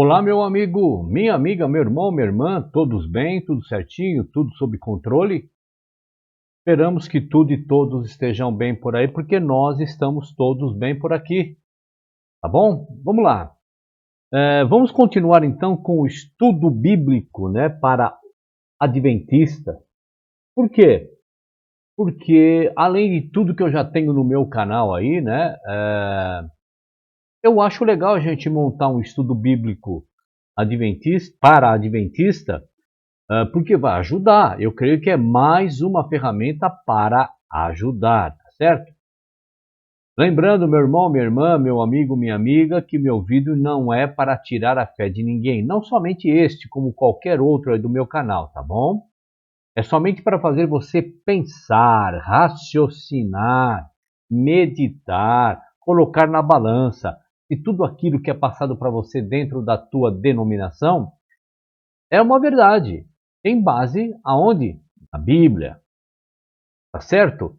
Olá, meu amigo, minha amiga, meu irmão, minha irmã, todos bem, tudo certinho, tudo sob controle? Esperamos que tudo e todos estejam bem por aí, porque nós estamos todos bem por aqui, tá bom? Vamos lá. Vamos continuar então com o estudo bíblico, né, para adventista. Por quê? Porque além de tudo que eu já tenho no meu canal aí, né, eu acho legal a gente montar um estudo bíblico adventista para adventista. Porque vai ajudar. Eu creio que é mais uma ferramenta para ajudar, tá certo? Lembrando, meu irmão, minha irmã, meu amigo, minha amiga, que meu vídeo não é para tirar a fé de ninguém, não somente este, como qualquer outro aí do meu canal, tá bom? É somente para fazer você pensar, raciocinar, meditar, colocar na balança se tudo aquilo que é passado para você dentro da tua denominação é uma verdade. Tem base aonde? Na Bíblia, tá certo?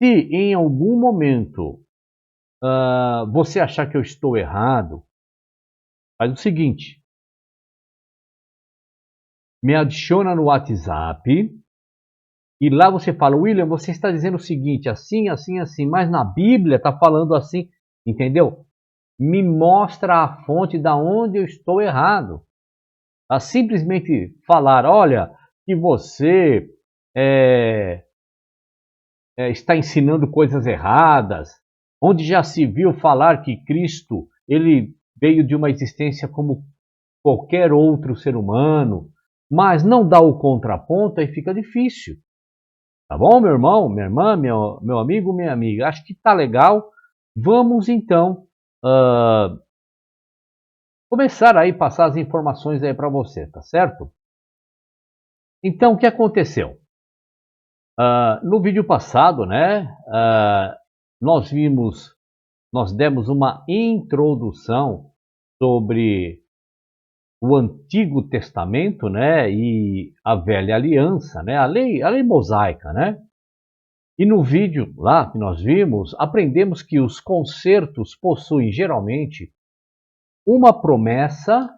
Se em algum momento você achar que eu estou errado, faz o seguinte: me adiciona no WhatsApp e lá você fala, William, você está dizendo o seguinte, assim, assim, assim, mas na Bíblia está falando assim, entendeu? Me mostra a fonte da onde eu estou errado. A simplesmente falar, olha, que você é, está ensinando coisas erradas, onde já se viu falar que Cristo ele veio de uma existência como qualquer outro ser humano, mas não dá o contraponto, aí fica difícil. Tá bom, meu irmão, minha irmã, meu amigo, minha amiga? Acho que tá legal. Vamos então começar aí a passar as informações aí para você, tá certo? Então, o que aconteceu? No vídeo passado, né, nós vimos nós demos uma introdução sobre o Antigo Testamento, né, e a Velha Aliança, né, a lei mosaica, né? E no vídeo lá que nós vimos, aprendemos que os concertos possuem geralmente uma promessa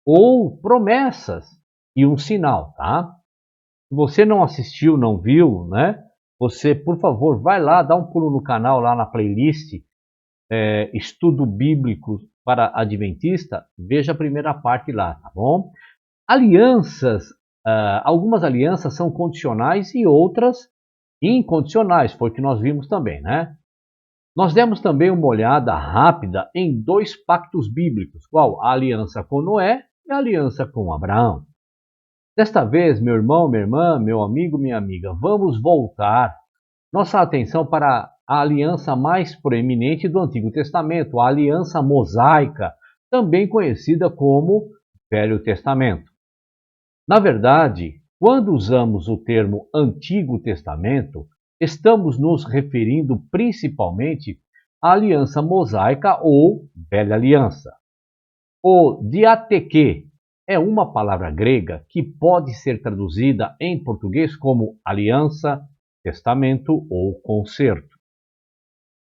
ou promessas e um sinal, tá? Se você não assistiu, não viu, né? Você, por favor, vai lá, dá um pulo no canal lá na playlist Estudo Bíblico para Adventista, veja a primeira parte lá, tá bom? Alianças, algumas alianças são condicionais e outras incondicionais, foi o que nós vimos também, né? Nós demos também uma olhada rápida em dois pactos bíblicos, qual? A aliança com Noé e a aliança com Abraão. Desta vez, meu irmão, minha irmã, meu amigo, minha amiga, vamos voltar nossa atenção para a aliança mais proeminente do Antigo Testamento, a aliança mosaica, também conhecida como Velho Testamento. Na verdade, quando usamos o termo Antigo Testamento, estamos nos referindo principalmente à aliança mosaica ou Velha Aliança. O diateque é uma palavra grega que pode ser traduzida em português como aliança, testamento ou concerto.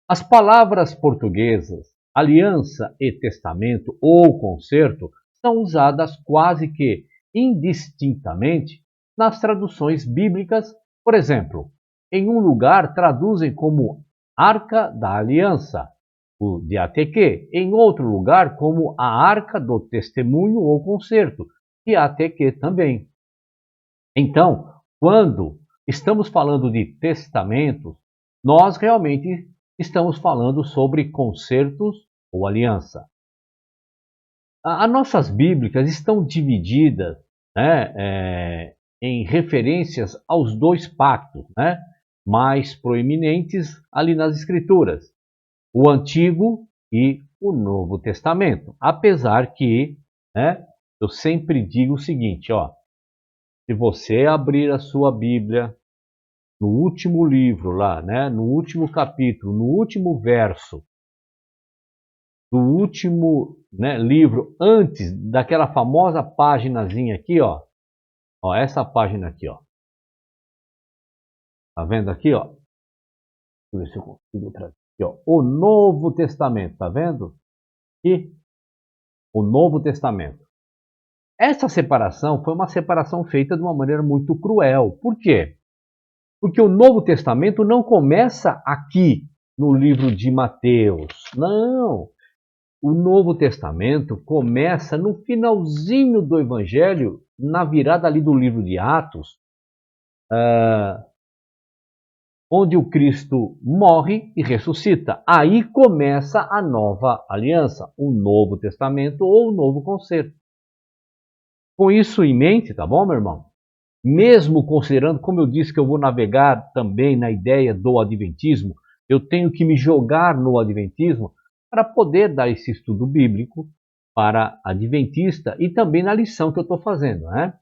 As palavras portuguesas aliança e testamento ou concerto são usadas quase que indistintamente nas traduções bíblicas. Por exemplo, em um lugar traduzem como Arca da Aliança, o diateque, em outro lugar como a Arca do Testemunho ou Concerto, diateque também. Então, quando estamos falando de testamentos, nós realmente estamos falando sobre concertos ou aliança. As nossas bíblicas estão divididas, né, em referências aos dois pactos, né, mais proeminentes ali nas Escrituras, o Antigo e o Novo Testamento. Apesar que, né, eu sempre digo o seguinte, ó, se você abrir a sua Bíblia no último livro lá, né, no último capítulo, no último verso, do último, né, livro, antes daquela famosa paginazinha aqui, ó, essa página aqui, ó. Tá vendo aqui, ó? Deixa eu ver se eu consigo trazer aqui, ó. O Novo Testamento, tá vendo? E o Novo Testamento. Essa separação foi uma separação feita de uma maneira muito cruel. Por quê? Porque o Novo Testamento não começa aqui no livro de Mateus. Não! O Novo Testamento começa no finalzinho do Evangelho, na virada ali do livro de Atos, onde o Cristo morre e ressuscita. Aí começa a nova aliança, o Novo Testamento ou o Novo Concerto. Com isso em mente, tá bom, meu irmão? Mesmo considerando, como eu disse, que eu vou navegar também na ideia do Adventismo, eu tenho que me jogar no Adventismo para poder dar esse estudo bíblico para Adventista e também na lição que eu estou fazendo, né?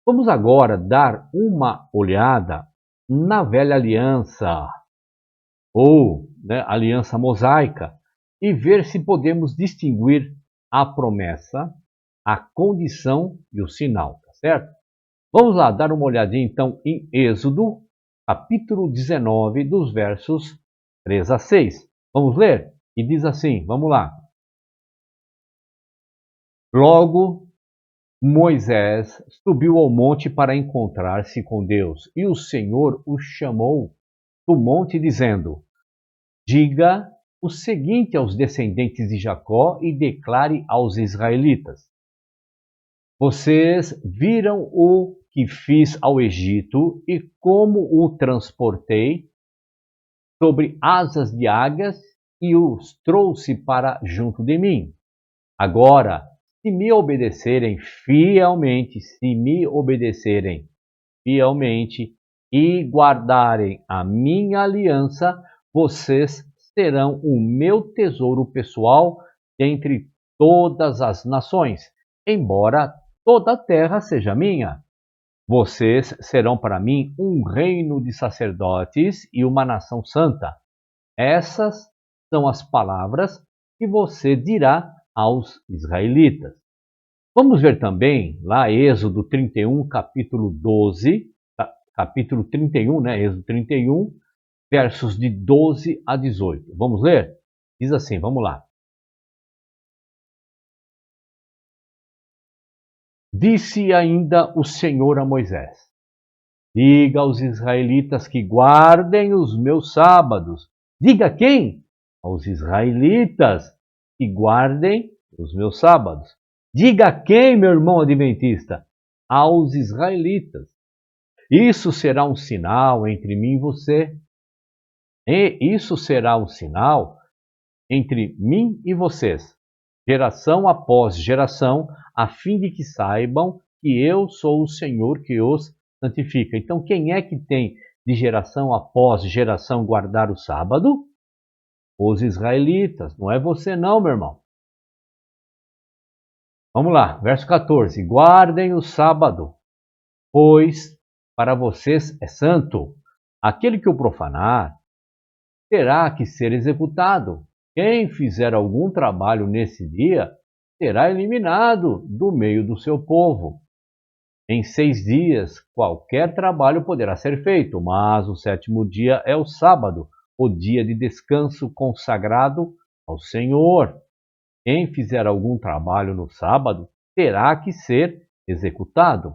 Vamos agora dar uma olhada na Velha Aliança, ou Aliança Mosaica, e ver se podemos distinguir a promessa, a condição e o sinal, tá certo? Vamos lá, dar uma olhadinha então em Êxodo, capítulo 19, dos versos 3 a 6. Vamos ler? E diz assim, vamos lá. Logo, Moisés subiu ao monte para encontrar-se com Deus, e o Senhor o chamou do monte, dizendo: Diga o seguinte aos descendentes de Jacó e declare aos israelitas: Vocês viram o que fiz ao Egito e como o transportei sobre asas de águias e os trouxe para junto de mim. Agora, se me obedecerem fielmente e guardarem a minha aliança, vocês serão o meu tesouro pessoal dentre todas as nações, embora toda a terra seja minha. Vocês serão para mim um reino de sacerdotes e uma nação santa. Essas são as palavras que você dirá aos israelitas. Vamos ver também lá Êxodo 31, capítulo 12, capítulo 31, Êxodo 31, versos de 12 a 18. Vamos ler? Diz assim, vamos lá. Disse ainda o Senhor a Moisés: Diga aos israelitas que guardem os meus sábados. Diga quem? Aos israelitas que guardem os meus sábados. Diga quem, meu irmão adventista? Aos israelitas. Isso será um sinal entre mim e você. E isso será um sinal entre mim e vocês, geração após geração, a fim de que saibam que eu sou o Senhor que os santifica. Então, quem é que tem de geração após geração guardar o sábado? Os israelitas. Não é você não, meu irmão. Vamos lá, verso 14. Guardem o sábado, pois para vocês é santo. Aquele que o profanar terá que ser executado. Quem fizer algum trabalho nesse dia será eliminado do meio do seu povo. Em 6 dias, qualquer trabalho poderá ser feito, mas o 7º dia é o sábado, o dia de descanso consagrado ao Senhor. Quem fizer algum trabalho no sábado terá que ser executado.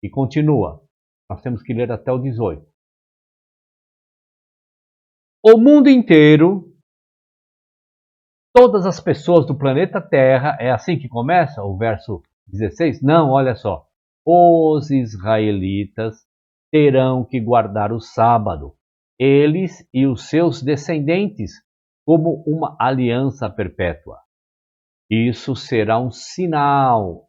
E continua, nós temos que ler até o 18. O mundo inteiro, todas as pessoas do planeta Terra, é assim que começa o verso 16? Não, olha só. Os israelitas terão que guardar o sábado, eles e os seus descendentes, como uma aliança perpétua. Isso será um sinal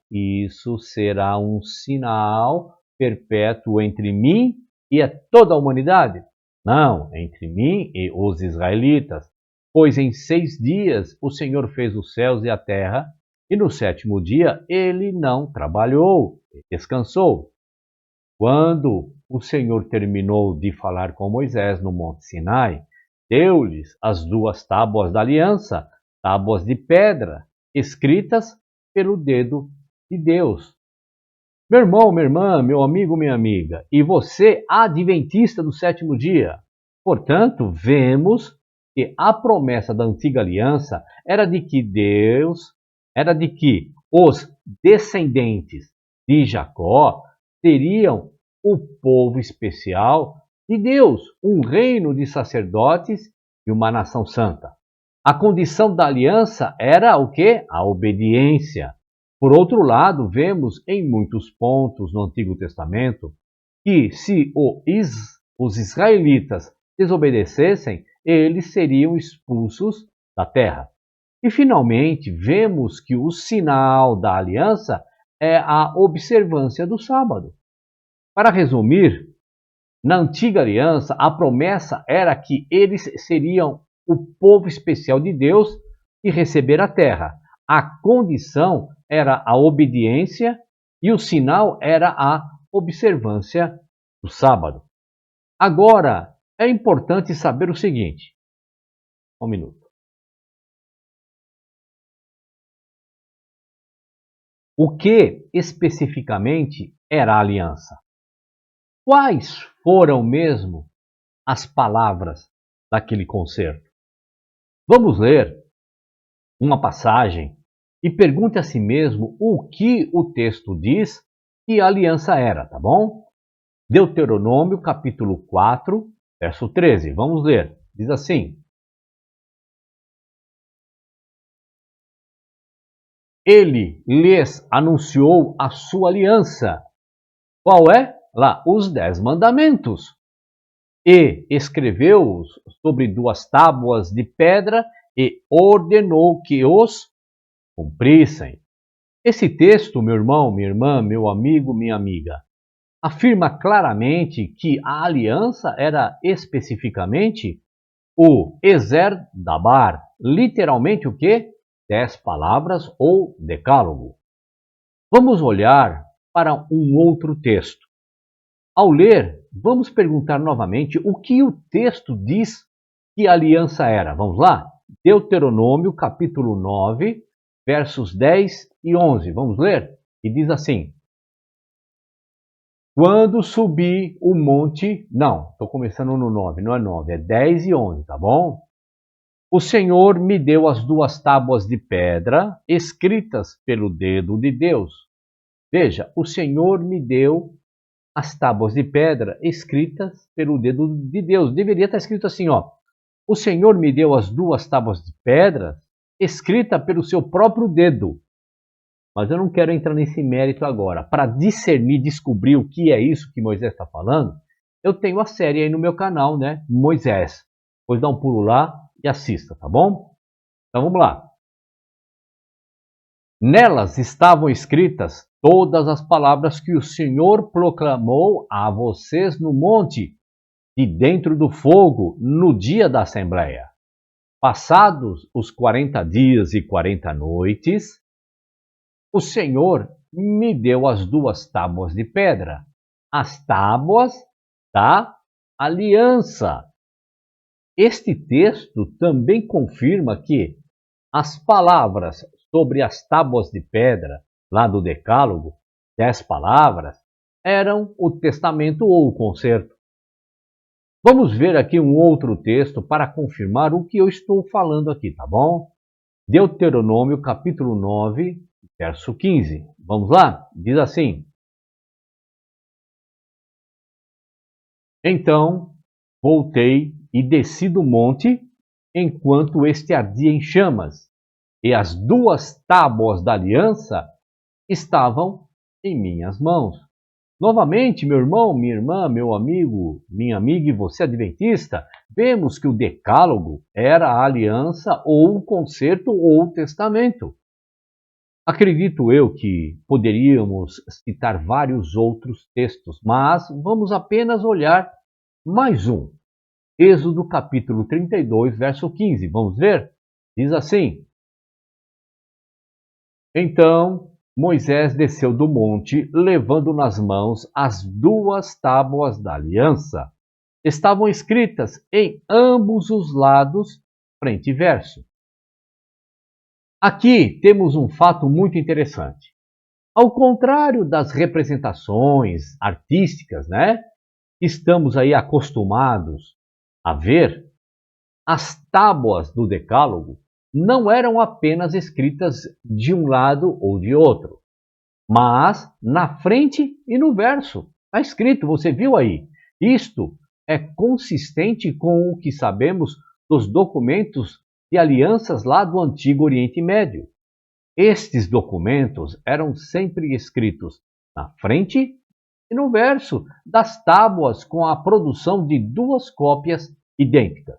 perpétuo entre mim e toda a humanidade. Não, entre mim e os israelitas. Pois em 6 dias o Senhor fez os céus e a terra, e no 7º dia ele não trabalhou, descansou. Quando o Senhor terminou de falar com Moisés no Monte Sinai, deu-lhes as 2 tábuas da aliança, tábuas de pedra, escritas pelo dedo de Deus. Meu irmão, minha irmã, meu amigo, minha amiga, e você, adventista do 7º dia. Portanto, vemos que a promessa da antiga aliança era de que Deus era de que os descendentes de Jacó seriam o povo especial de Deus, um reino de sacerdotes e uma nação santa. A condição da aliança era o quê? A obediência. Por outro lado, vemos em muitos pontos no Antigo Testamento que se os israelitas desobedecessem, eles seriam expulsos da terra. E finalmente, vemos que o sinal da aliança é a observância do sábado. Para resumir, na antiga aliança, a promessa era que eles seriam o povo especial de Deus e receber a terra. A condição era a obediência e o sinal era a observância do sábado. Agora, é importante saber o seguinte. Um minuto. O que especificamente era a aliança? Quais foram mesmo as palavras daquele concerto? Vamos ler uma passagem e pergunte a si mesmo o que o texto diz que a aliança era, tá bom? Deuteronômio, capítulo 4, verso 13. Vamos ler. Diz assim: Ele lhes anunciou a sua aliança. Qual é? Lá, os 10 mandamentos. E escreveu-os sobre 2 tábuas de pedra e ordenou que os cumprissem. Esse texto, meu irmão, minha irmã, meu amigo, minha amiga, afirma claramente que a aliança era especificamente o Ezer Dabar, literalmente o quê? 10 palavras ou decálogo. Vamos olhar para um outro texto. Ao ler, vamos perguntar novamente o que o texto diz que a aliança era. Vamos lá? Deuteronômio, capítulo 9, versos 10 e 11. Vamos ler? E diz assim: Quando subi o monte... Não, estou começando no 9, não é 9, é 10 e 11, tá bom? O Senhor me deu as 2 tábuas de pedra, escritas pelo dedo de Deus. Veja, o Senhor me deu as tábuas de pedra escritas pelo dedo de Deus. Deveria estar escrito assim, ó. O Senhor me deu as 2 tábuas de pedra escritas pelo seu próprio dedo. Mas eu não quero entrar nesse mérito agora. Para discernir, descobrir o que é isso que Moisés está falando, eu tenho a série aí no meu canal, né? Moisés. Depois dá um pulo lá e assista, tá bom? Então vamos lá. Nelas estavam escritas todas as palavras que o Senhor proclamou a vocês no monte e dentro do fogo no dia da Assembleia. Passados os 40 dias e 40 noites, o Senhor me deu as 2 tábuas de pedra, as tábuas da aliança. Este texto também confirma que as palavras sobre as tábuas de pedra, lá do Decálogo, 10 palavras, eram o testamento ou o concerto. Vamos ver aqui um outro texto para confirmar o que eu estou falando aqui, tá bom? Deuteronômio, capítulo 9, verso 15. Vamos lá? Diz assim: Então voltei e desci do monte, enquanto este ardia em chamas, e as 2 tábuas da aliança estavam em minhas mãos. Novamente, meu irmão, minha irmã, meu amigo, minha amiga e você adventista, vemos que o decálogo era a aliança ou o concerto ou o testamento. Acredito eu que poderíamos citar vários outros textos, mas vamos apenas olhar mais um. Êxodo capítulo 32, verso 15. Vamos ver? Diz assim: Então Moisés desceu do monte, levando nas mãos as 2 tábuas da aliança. Estavam escritas em ambos os lados, frente e verso. Aqui temos um fato muito interessante. Ao contrário das representações artísticas, né? Estamos aí acostumados a ver, as tábuas do Decálogo não eram apenas escritas de um lado ou de outro, mas na frente e no verso. Está escrito, você viu aí. Isto é consistente com o que sabemos dos documentos de alianças lá do Antigo Oriente Médio. Estes documentos eram sempre escritos na frente e no verso das tábuas, com a produção de duas cópias idênticas.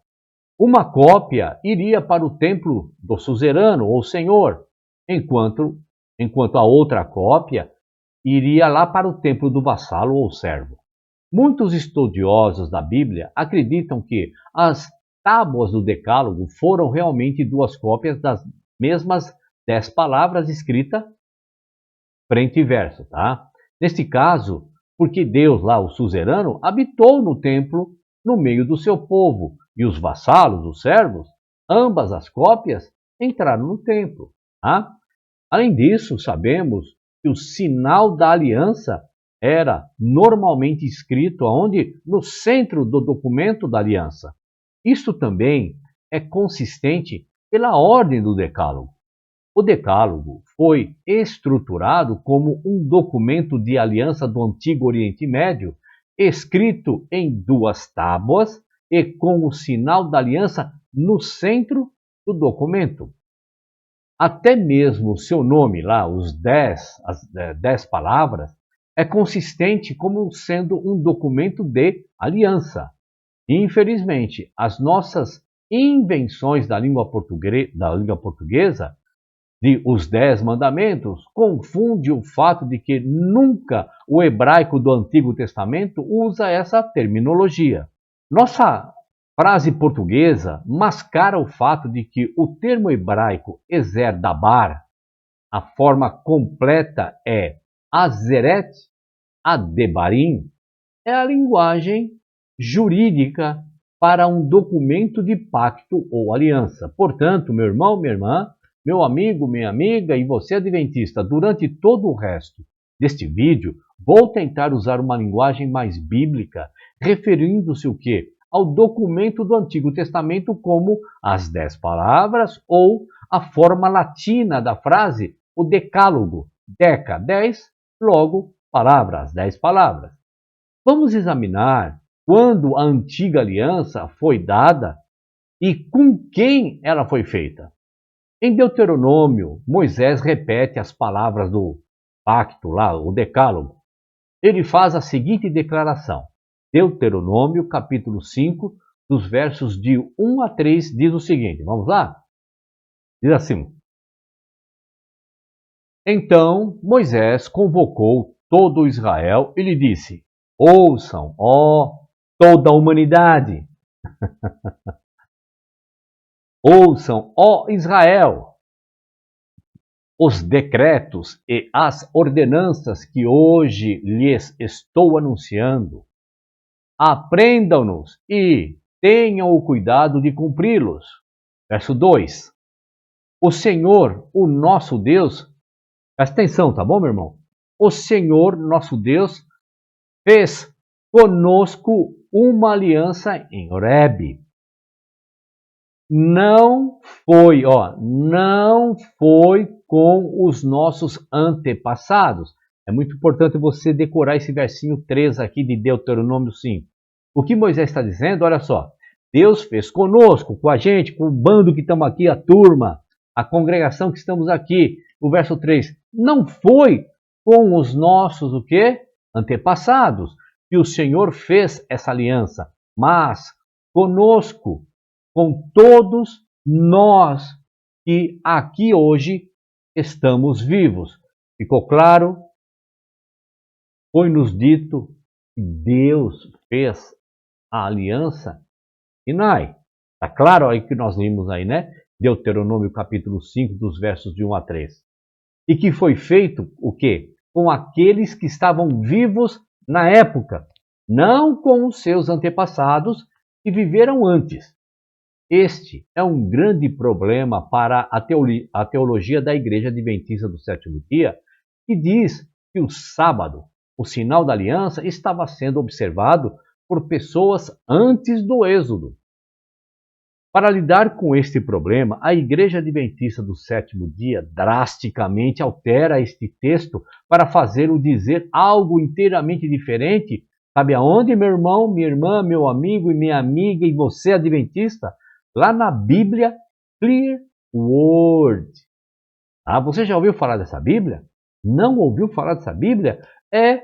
Uma cópia iria para o templo do suzerano ou senhor, enquanto a outra cópia iria lá para o templo do vassalo ou servo. Muitos estudiosos da Bíblia acreditam que as tábuas do Decálogo foram realmente duas cópias das mesmas 10 palavras escritas frente e verso, tá? Neste caso, porque Deus lá, o suzerano, habitou no templo no meio do seu povo, e os vassalos, os servos, ambas as cópias entraram no templo, tá? Além disso, sabemos que o sinal da aliança era normalmente escrito aonde? No centro do documento da aliança. Isso também é consistente pela ordem do Decálogo. O Decálogo foi estruturado como um documento de aliança do Antigo Oriente Médio, escrito em duas tábuas e com o sinal da aliança no centro do documento. Até mesmo o seu nome lá, as 10 palavras, é consistente como sendo um documento de aliança. Infelizmente, as nossas invenções da língua portuguesa de os 10 mandamentos confunde o fato de que nunca o hebraico do Antigo Testamento usa essa terminologia. Nossa frase portuguesa mascara o fato de que o termo hebraico Ezer Dabar, a forma completa é Azeret Adebarim, é a linguagem jurídica para um documento de pacto ou aliança. Portanto, meu irmão, minha irmã, meu amigo, minha amiga e você adventista, durante todo o resto deste vídeo, vou tentar usar uma linguagem mais bíblica, referindo-se o quê? Ao documento do Antigo Testamento como as 10 palavras ou a forma latina da frase, o decálogo, deca, 10, logo, palavras, 10 palavras. Vamos examinar quando a antiga aliança foi dada e com quem ela foi feita. Em Deuteronômio, Moisés repete as palavras do pacto lá, o decálogo. Ele faz a seguinte declaração. Deuteronômio, capítulo 5, dos versos de 1 a 3, diz o seguinte. Vamos lá? Diz assim. Então Moisés convocou todo Israel e lhe disse: ouçam, ó toda a humanidade. Ouçam, ó Israel, os decretos e as ordenanças que hoje lhes estou anunciando. Aprendam-nos e tenham o cuidado de cumpri-los. Verso 2. O Senhor, o nosso Deus, presta atenção, tá bom, meu irmão? O Senhor, nosso Deus, fez conosco uma aliança em Horebe. Não foi com os nossos antepassados. É muito importante você decorar esse versinho 3 aqui de Deuteronômio 5. O que Moisés está dizendo, olha só, Deus fez conosco, com a gente, com o bando que estamos aqui, a turma, a congregação que estamos aqui. O verso 3, não foi com os nossos, o quê? Antepassados, que o Senhor fez essa aliança, mas conosco, com todos nós que aqui hoje estamos vivos. Ficou claro? Foi-nos dito que Deus fez a aliança Sinai. Está claro aí que nós vimos aí, né? Deuteronômio capítulo 5, dos versos de 1 a 3. E que foi feito o quê? Com aqueles que estavam vivos na época, não com os seus antepassados que viveram antes. Este é um grande problema para a teologia da Igreja Adventista do Sétimo Dia, que diz que o sábado, o sinal da aliança, estava sendo observado por pessoas antes do Êxodo. Para lidar com este problema, a Igreja Adventista do Sétimo Dia drasticamente altera este texto para fazê-lo dizer algo inteiramente diferente. Sabe aonde, meu irmão, minha irmã, meu amigo e minha amiga e você adventista? Lá na Bíblia Clear Word. Ah, você já ouviu falar dessa Bíblia? Não ouviu falar dessa Bíblia? É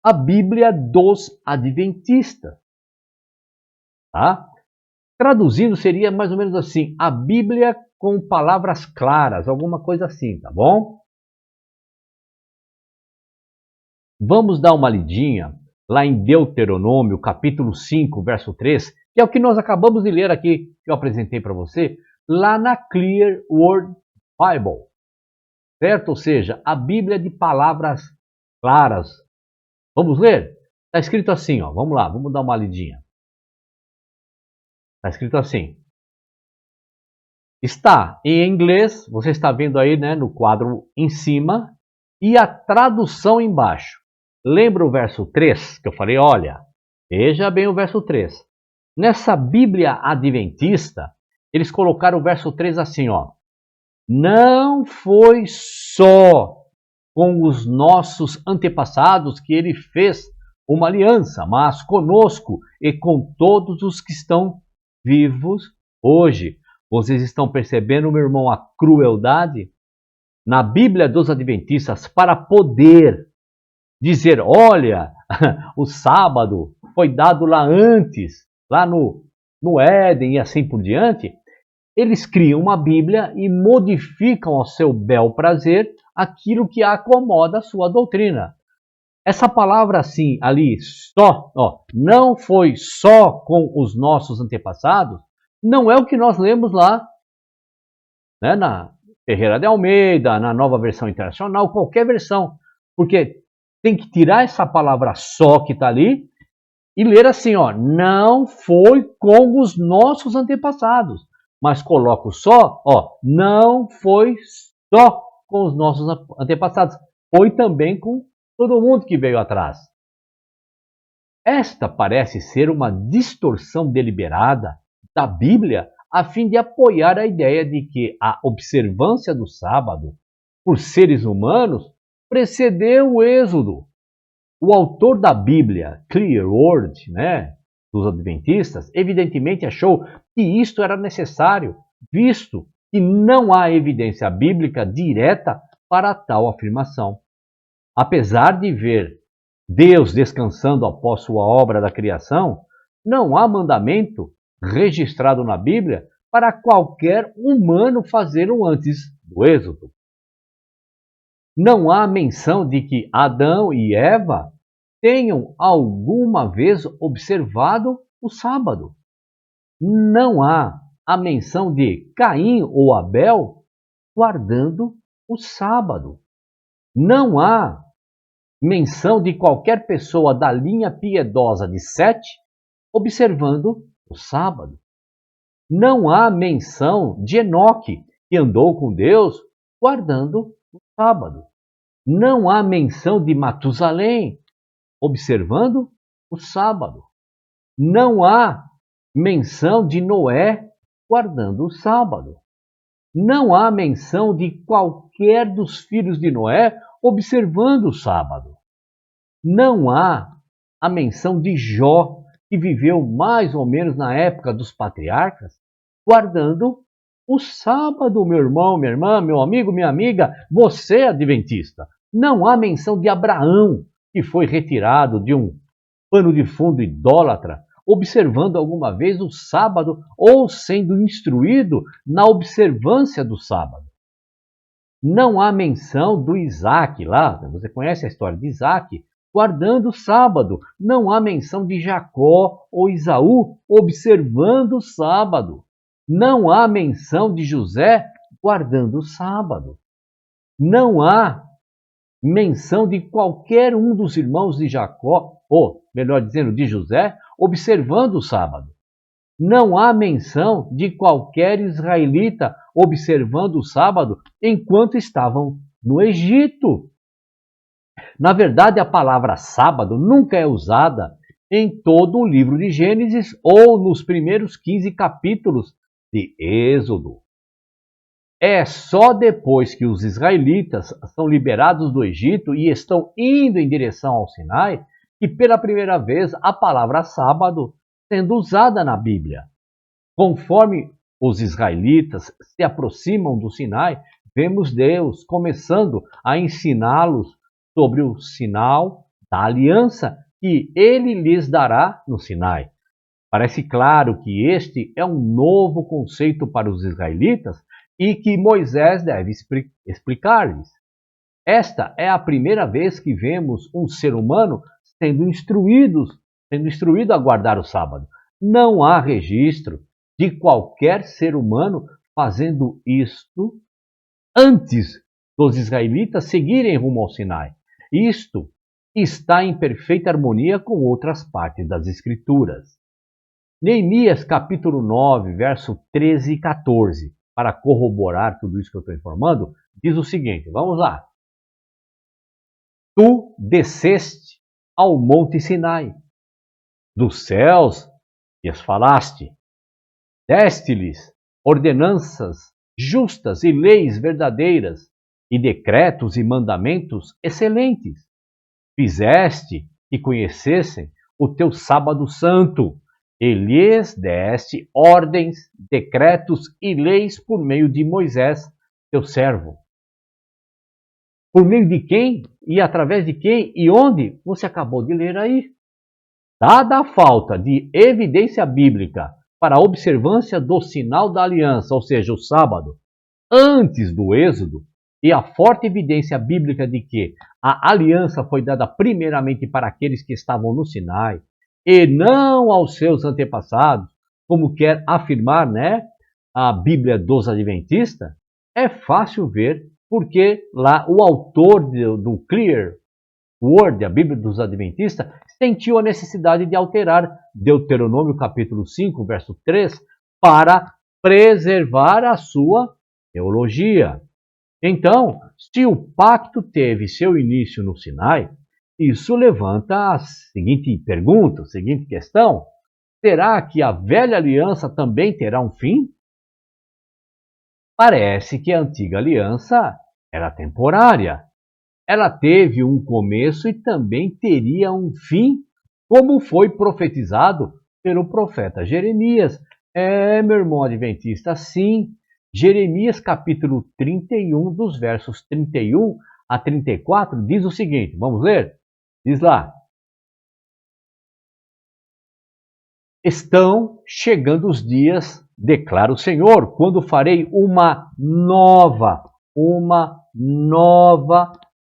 a Bíblia dos Adventistas. Tá? Traduzindo seria mais ou menos assim, a Bíblia com palavras claras, alguma coisa assim, tá bom? Vamos dar uma lidinha lá em Deuteronômio, capítulo 5, verso 3, que é o que nós acabamos de ler aqui, que eu apresentei para você, lá na Clear Word Bible, certo? Ou seja, a Bíblia de palavras claras. Vamos ler? Está escrito assim, ó. Vamos lá, vamos dar uma lidinha. Está escrito assim. Está em inglês, você está vendo aí, né, no quadro em cima, e a tradução embaixo. Lembra o verso 3 que eu falei? Olha, veja bem o verso 3. Nessa Bíblia Adventista, eles colocaram o verso 3 assim, ó. Não foi só com os nossos antepassados que ele fez uma aliança, mas conosco e com todos os que estão vivos hoje. Vocês estão percebendo, meu irmão, a crueldade? Na Bíblia dos Adventistas, para poder dizer, olha, o sábado foi dado lá antes, lá no Éden e assim por diante, eles criam uma Bíblia e modificam ao seu bel prazer aquilo que acomoda a sua doutrina. Essa palavra assim, ali, só, ó, não foi só com os nossos antepassados, não é o que nós lemos lá, né, na Ferreira de Almeida, na Nova Versão Internacional, qualquer versão, porque tem que tirar essa palavra só que está ali e ler assim, ó, não foi com os nossos antepassados, mas coloco só, ó, não foi só com os nossos antepassados, foi também com todo mundo que veio atrás. Esta parece ser uma distorção deliberada da Bíblia a fim de apoiar a ideia de que a observância do sábado por seres humanos precedeu o Êxodo. O autor da Bíblia, Clear Word, né, dos Adventistas, evidentemente achou que isto era necessário, visto que não há evidência bíblica direta para tal afirmação. Apesar de ver Deus descansando após sua obra da criação, não há mandamento registrado na Bíblia para qualquer humano fazê-lo antes do Êxodo. Não há menção de que Adão e Eva tenham alguma vez observado o sábado. Não há a menção de Caim ou Abel guardando o sábado. Não há menção de qualquer pessoa da linha piedosa de Sete observando o sábado. Não há menção de Enoque, que andou com Deus guardando o sábado. Não há menção de Matusalém observando o sábado. Não há menção de Noé guardando o sábado. Não há menção de qualquer dos filhos de Noé observando o sábado. Não há a menção de Jó, que viveu mais ou menos na época dos patriarcas, guardando o sábado, meu irmão, minha irmã, meu amigo, minha amiga, você é adventista. Não há menção de Abraão, que foi retirado de um pano de fundo idólatra, observando alguma vez o sábado ou sendo instruído na observância do sábado. Não há menção do Isaac lá, você conhece a história de Isaac, guardando o sábado. Não há menção de Jacó ou Esaú observando o sábado. Não há menção de José guardando o sábado. Não há menção de qualquer um dos irmãos de Jacó, ou melhor dizendo, de José, observando o sábado. Não há menção de qualquer israelita observando o sábado enquanto estavam no Egito. Na verdade, a palavra sábado nunca é usada em todo o livro de Gênesis ou nos primeiros 15 capítulos de Êxodo. É só depois que os israelitas são liberados do Egito e estão indo em direção ao Sinai que pela primeira vez a palavra sábado sendo usada na Bíblia. Conforme os israelitas se aproximam do Sinai, vemos Deus começando a ensiná-los sobre o sinal da aliança que ele lhes dará no Sinai. Parece claro que este é um novo conceito para os israelitas e que Moisés deve explicar-lhes. Esta é a primeira vez que vemos um ser humano sendo instruído a guardar o sábado. Não há registro de qualquer ser humano fazendo isto antes dos israelitas seguirem rumo ao Sinai. Isto está em perfeita harmonia com outras partes das Escrituras. Neemias capítulo 9, verso 13 e 14, para corroborar tudo isso que eu estou informando, diz o seguinte, vamos lá. Tu desceste ao monte Sinai, dos céus lhes falaste, deste-lhes ordenanças justas e leis verdadeiras, e decretos e mandamentos excelentes. Fizeste que conhecessem o teu sábado santo, e lhes deste ordens, decretos e leis por meio de Moisés, teu servo. Por meio de quem e através de quem e onde você acabou de ler aí. Dada a falta de evidência bíblica para a observância do sinal da aliança, ou seja, o sábado, antes do Êxodo, e a forte evidência bíblica de que a aliança foi dada primeiramente para aqueles que estavam no Sinai, e não aos seus antepassados, como quer afirmar, a Bíblia dos Adventistas, é fácil ver porque lá o autor do Clear Word, a Bíblia dos Adventistas, sentiu a necessidade de alterar Deuteronômio capítulo 5, verso 3, para preservar a sua teologia. Então, se o pacto teve seu início no Sinai, isso levanta a seguinte pergunta, a seguinte questão: será que a velha aliança também terá um fim? Parece que a antiga aliança era temporária. Ela teve um começo e também teria um fim, como foi profetizado pelo profeta Jeremias. Meu irmão adventista, sim. Jeremias capítulo 31, dos versos 31 a 34, diz o seguinte, vamos ler? Diz lá. Estão chegando os dias, declara o Senhor, quando farei uma nova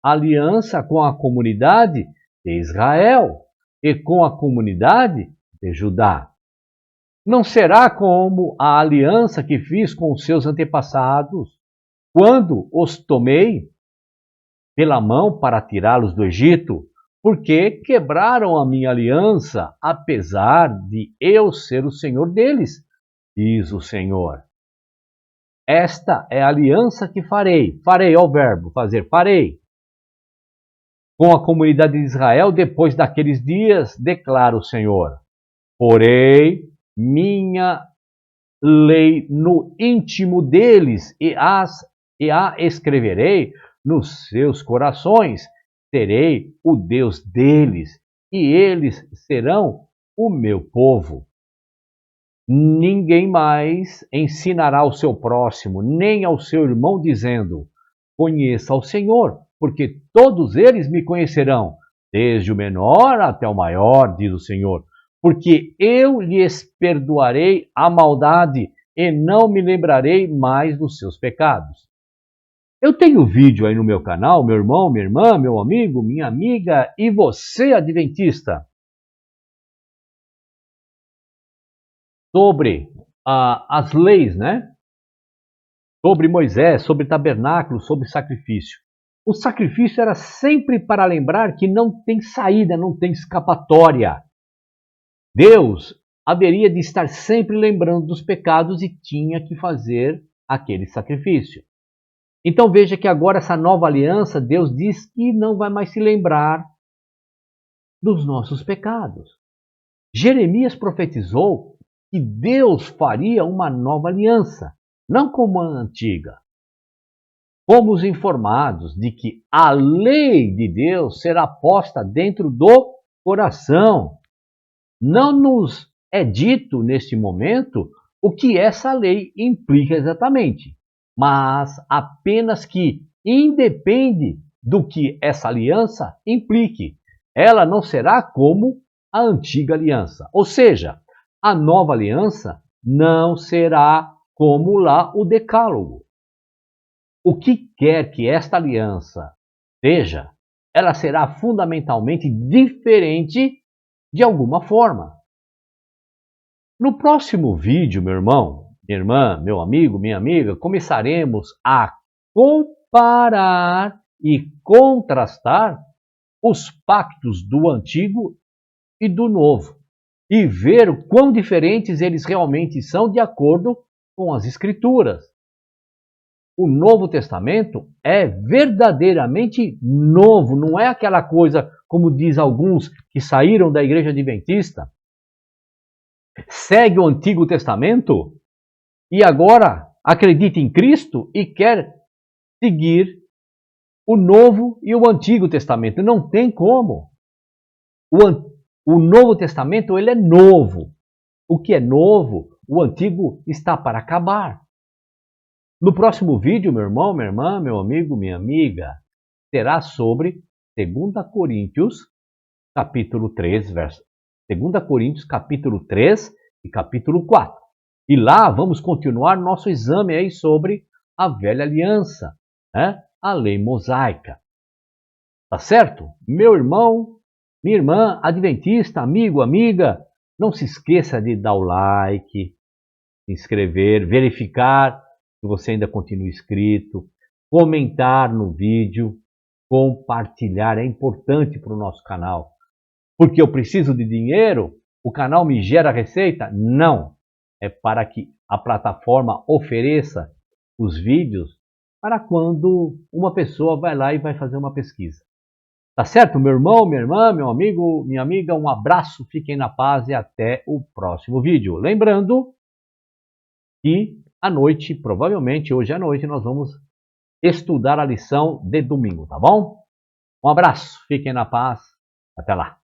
aliança com a comunidade de Israel e com a comunidade de Judá. Não será como a aliança que fiz com os seus antepassados, quando os tomei pela mão para tirá-los do Egito, porque quebraram a minha aliança, apesar de eu ser o Senhor deles, diz o Senhor. Esta é a aliança que farei. Farei, ó verbo, fazer, farei. Com a comunidade de Israel, depois daqueles dias, declara o Senhor. Porei minha lei no íntimo deles e a escreverei nos seus corações. Serei o Deus deles e eles serão o meu povo. Ninguém mais ensinará ao seu próximo, nem ao seu irmão, dizendo: conheça o Senhor, porque todos eles me conhecerão, desde o menor até o maior, diz o Senhor, porque eu lhes perdoarei a maldade e não me lembrarei mais dos seus pecados. Eu tenho vídeo aí no meu canal, meu irmão, minha irmã, meu amigo, minha amiga e você, adventista, sobre as leis, sobre Moisés, sobre tabernáculo, sobre sacrifício. O sacrifício era sempre para lembrar que não tem saída, não tem escapatória. Deus haveria de estar sempre lembrando dos pecados e tinha que fazer aquele sacrifício. Então veja que agora essa nova aliança, Deus diz que não vai mais se lembrar dos nossos pecados. Jeremias profetizou que Deus faria uma nova aliança, não como a antiga. Fomos informados de que a lei de Deus será posta dentro do coração. Não nos é dito neste momento o que essa lei implica exatamente, mas apenas que independe do que essa aliança implique. Ela não será como a antiga aliança. Ou seja, a nova aliança não será como lá o Decálogo. O que quer que esta aliança seja, ela será fundamentalmente diferente de alguma forma. No próximo vídeo, meu irmão, minha irmã, meu amigo, minha amiga, começaremos a comparar e contrastar os pactos do Antigo e do Novo e ver o quão diferentes eles realmente são de acordo com as Escrituras. O Novo Testamento é verdadeiramente novo, não é aquela coisa, como diz alguns que saíram da Igreja Adventista, segue o Antigo Testamento e agora acredita em Cristo e quer seguir o Novo e o Antigo Testamento. Não tem como. O Novo Testamento ele é novo. O que é novo, o Antigo está para acabar. No próximo vídeo, meu irmão, minha irmã, meu amigo, minha amiga, será sobre 2 Coríntios, capítulo 3, verso 2 Coríntios, capítulo 3 e capítulo 4. E lá vamos continuar nosso exame aí sobre a velha aliança, né? A lei mosaica. Tá certo? Meu irmão, minha irmã, adventista, amigo, amiga, não se esqueça de dar o like, se inscrever, verificar se você ainda continua inscrito, comentar no vídeo, compartilhar, é importante para o nosso canal. Porque eu preciso de dinheiro? O canal me gera receita? Não. É para que a plataforma ofereça os vídeos para quando uma pessoa vai lá e vai fazer uma pesquisa. Tá certo, meu irmão, minha irmã, meu amigo, minha amiga, um abraço, fiquem na paz e até o próximo vídeo. Lembrando que à noite, provavelmente hoje à noite, nós vamos estudar a lição de domingo, tá bom? Um abraço, fiquem na paz, até lá.